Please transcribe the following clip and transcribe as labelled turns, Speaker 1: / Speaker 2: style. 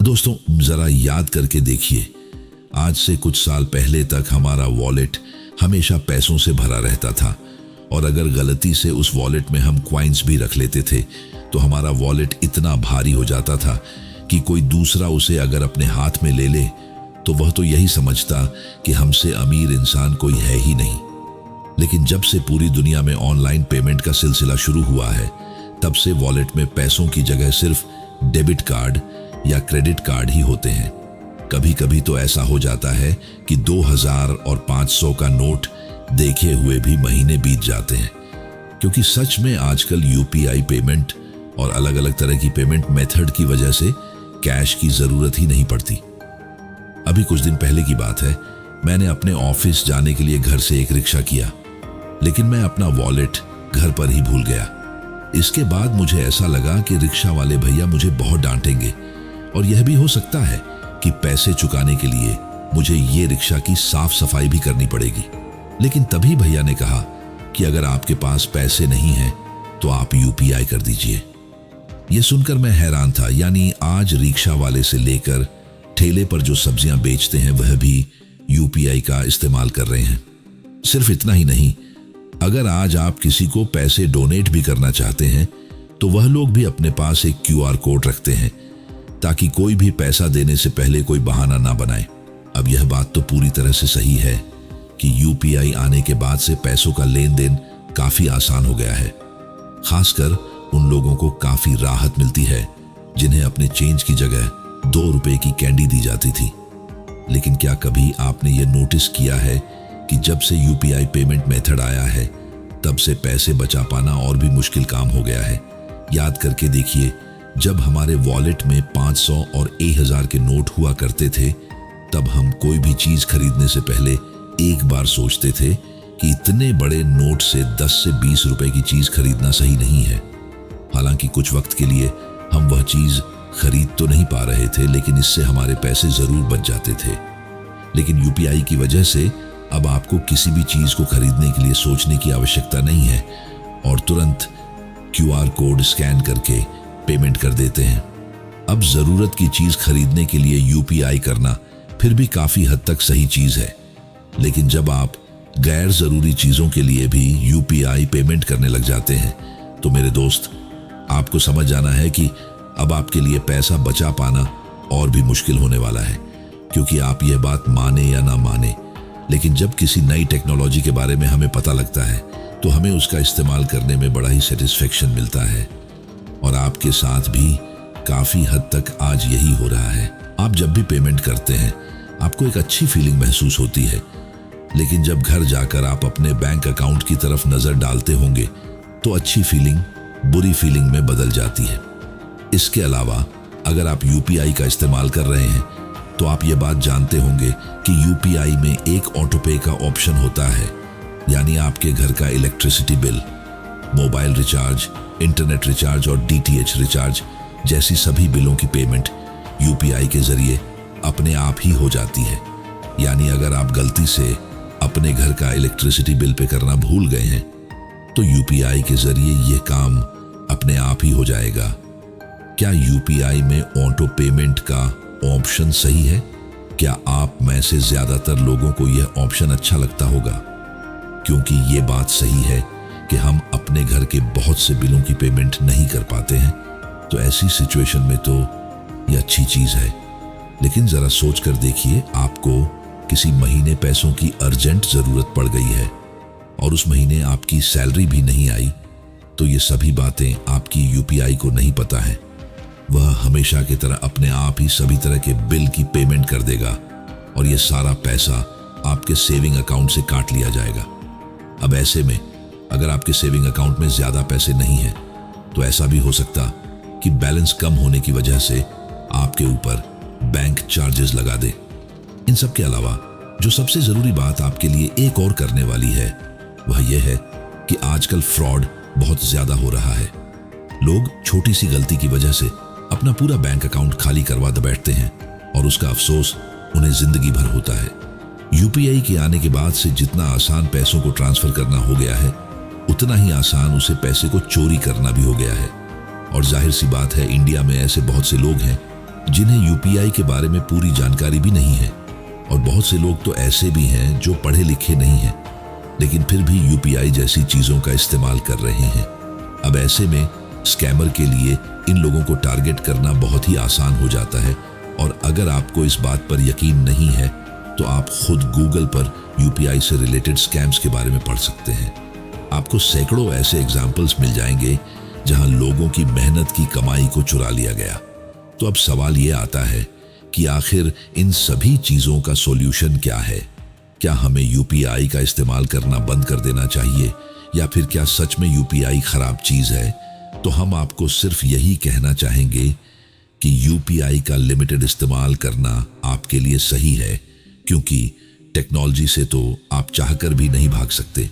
Speaker 1: दोस्तों, जरा याद करके देखिए, आज से कुछ साल पहले तक हमारा वॉलेट हमेशा पैसों से भरा रहता था और अगर गलती से उस वॉलेट में हम क्वाइंस भी रख लेते थे तो हमारा वॉलेट इतना भारी हो जाता था कि कोई दूसरा उसे अगर अपने हाथ में ले ले तो वह तो यही समझता कि हमसे अमीर इंसान कोई है ही नहीं। लेकिन जब से पूरी दुनिया में ऑनलाइन पेमेंट का सिलसिला शुरू हुआ है, तब से वॉलेट में पैसों की जगह सिर्फ डेबिट कार्ड या क्रेडिट कार्ड ही होते हैं। कभी कभी तो ऐसा हो जाता है कि 2000 और 500 का नोट देखे हुए भी महीने बीत जाते हैं, क्योंकि सच में आजकल यूपीआई पेमेंट और अलग अलग तरह की पेमेंट मेथड की वजह से कैश की जरूरत ही नहीं पड़ती। अभी कुछ दिन पहले की बात है, मैंने अपने ऑफिस जाने के लिए घर से एक रिक्शा किया, लेकिन मैं अपना वॉलेट घर पर ही भूल गया। इसके बाद मुझे ऐसा लगा कि रिक्शा वाले भैया मुझे बहुत डांटेंगे और यह भी हो सकता है कि पैसे चुकाने के लिए मुझे ये रिक्शा की साफ सफाई भी करनी पड़ेगी। लेकिन तभी भैया ने कहा कि अगर आपके पास पैसे नहीं हैं तो आप यूपीआई कर दीजिए। यह सुनकर मैं हैरान था, यानी आज रिक्शा वाले से लेकर ठेले पर जो सब्जियां बेचते हैं वह भी यूपीआई का इस्तेमाल कर रहे हैं। सिर्फ इतना ही नहीं, अगर आज आप किसी को पैसे डोनेट भी करना चाहते हैं तो वह लोग भी अपने पास एक क्यूआर कोड रखते हैं ताकि कोई भी पैसा देने से पहले कोई बहाना ना बनाए। अब यह बात तो पूरी तरह से सही है कि यूपीआई आने के बाद से पैसों का लेन देन काफी आसान हो गया है। खासकर उन लोगों को काफी राहत मिलती है जिन्हें अपने चेंज की जगह 2 रुपए की कैंडी दी जाती थी। लेकिन क्या कभी आपने ये नोटिस किया है कि जब से यूपीआई पेमेंट मेथड आया है तब से पैसे बचा पाना और भी मुश्किल काम हो गया है। याद करके देखिए, जब हमारे वॉलेट में 500 और 1000 के नोट हुआ करते थे तब हम कोई भी चीज खरीदने से पहले एक बार सोचते थे कि इतने बड़े नोट से 10 से 20 रुपए की चीज खरीदना सही नहीं है। हालांकि कुछ वक्त के लिए हम वह चीज खरीद तो नहीं पा रहे थे, लेकिन इससे हमारे पैसे जरूर बच जाते थे। लेकिन यूपीआई की वजह से अब आपको किसी भी चीज को खरीदने के लिए सोचने की आवश्यकता नहीं है और तुरंत क्यूआर कोड स्कैन करके पेमेंट कर देते हैं। अब जरूरत की चीज खरीदने के लिए यूपीआई करना फिर भी काफी हद तक सही चीज है, लेकिन जब आप गैर जरूरी चीजों के लिए भी यूपीआई पेमेंट करने लग जाते हैं तो मेरे दोस्त, आपको समझ जाना है कि अब आपके लिए पैसा बचा पाना और भी मुश्किल होने वाला है। क्योंकि आप यह बात माने या ना माने, लेकिन जब किसी नई टेक्नोलॉजी के बारे में हमें पता लगता है तो हमें उसका इस्तेमाल करने में बड़ा ही सेटिस्फेक्शन मिलता है। और आपके साथ भी काफी हद तक आज यही हो रहा है। आप जब भी पेमेंट करते हैं आपको एक अच्छी फीलिंग महसूस होती है, लेकिन जब घर जाकर आप अपने बैंक अकाउंट की तरफ नजर डालते होंगे तो अच्छी फीलिंग बुरी फीलिंग में बदल जाती है। इसके अलावा अगर आप यूपीआई का इस्तेमाल कर रहे हैं तो आप ये बात जानते होंगे कि यूपीआई में एक ऑटोपे का ऑप्शन होता है, यानी आपके घर का electricity bill, mobile recharge, internet recharge और डीटीएच रिचार्ज जैसी सभी बिलों की पेमेंट यूपीआई के जरिए अपने आप ही हो जाती है। यानी अगर आप गलती से अपने घर का इलेक्ट्रिसिटी बिल पे करना भूल गए हैं तो यूपीआई के जरिए यह काम अपने आप ही हो जाएगा। क्या यूपीआई में ऑटो पेमेंट का ऑप्शन सही है? क्या आप में से ज्यादातर लोगों को यह ऑप्शन अच्छा लगता होगा? क्योंकि ये बात सही है कि हम अपने घर के बहुत से बिलों की पेमेंट नहीं कर पाते हैं, तो ऐसी सिचुएशन में तो यह अच्छी चीज है। लेकिन जरा सोच कर देखिए, आपको किसी महीने पैसों की अर्जेंट जरूरत पड़ गई है और उस महीने आपकी सैलरी भी नहीं आई, तो ये सभी बातें आपकी यूपीआई को नहीं पता है। वह हमेशा की तरह अपने आप ही सभी तरह के बिल की पेमेंट कर देगा और यह सारा पैसा आपके सेविंग अकाउंट से काट लिया जाएगा। अब ऐसे में अगर आपके सेविंग अकाउंट में ज्यादा पैसे नहीं हैं तो ऐसा भी हो सकता कि बैलेंस कम होने की वजह से आपके ऊपर बैंक चार्जेस लगा दे। इन सब के अलावा जो सबसे जरूरी बात आपके लिए एक और करने वाली है वह यह है कि आजकल फ्रॉड बहुत ज्यादा हो रहा है। लोग छोटी सी गलती की वजह से अपना पूरा बैंक अकाउंट खाली करवा बैठते हैं और उसका अफसोस उन्हें जिंदगी भर होता है। यूपीआई के आने के बाद से जितना आसान पैसों को ट्रांसफर करना हो गया है, उतना ही आसान उसे पैसे को चोरी करना भी हो गया है। और जाहिर सी बात है, इंडिया में ऐसे बहुत से लोग हैं जिन्हें यूपीआई के बारे में पूरी जानकारी भी नहीं है। और बहुत से लोग तो ऐसे भी हैं जो पढ़े लिखे नहीं हैं, लेकिन फिर भी यूपीआई जैसी चीज़ों का इस्तेमाल कर रहे हैं। अब ऐसे में स्कैमर के लिए इन लोगों को टारगेट करना बहुत ही आसान हो जाता है। और अगर आपको इस बात पर यकीन नहीं है तो आप खुद गूगल पर यूपीआई से रिलेटेड स्कैम्स के बारे में पढ़ सकते हैं। आपको सैकड़ों ऐसे एग्जाम्पल्स मिल जाएंगे जहां लोगों की मेहनत की कमाई को चुरा लिया गया। तो अब सवाल ये आता है कि आखिर इन सभी चीज़ों का सॉल्यूशन क्या है? क्या हमें यूपीआई का इस्तेमाल करना बंद कर देना चाहिए, या फिर क्या सच में यूपीआई खराब चीज़ है? तो हम आपको सिर्फ यही कहना चाहेंगे कि यूपीआई का लिमिटेड इस्तेमाल करना आपके लिए सही है, क्योंकि टेक्नोलॉजी से तो आप चाहकर भी नहीं भाग सकते।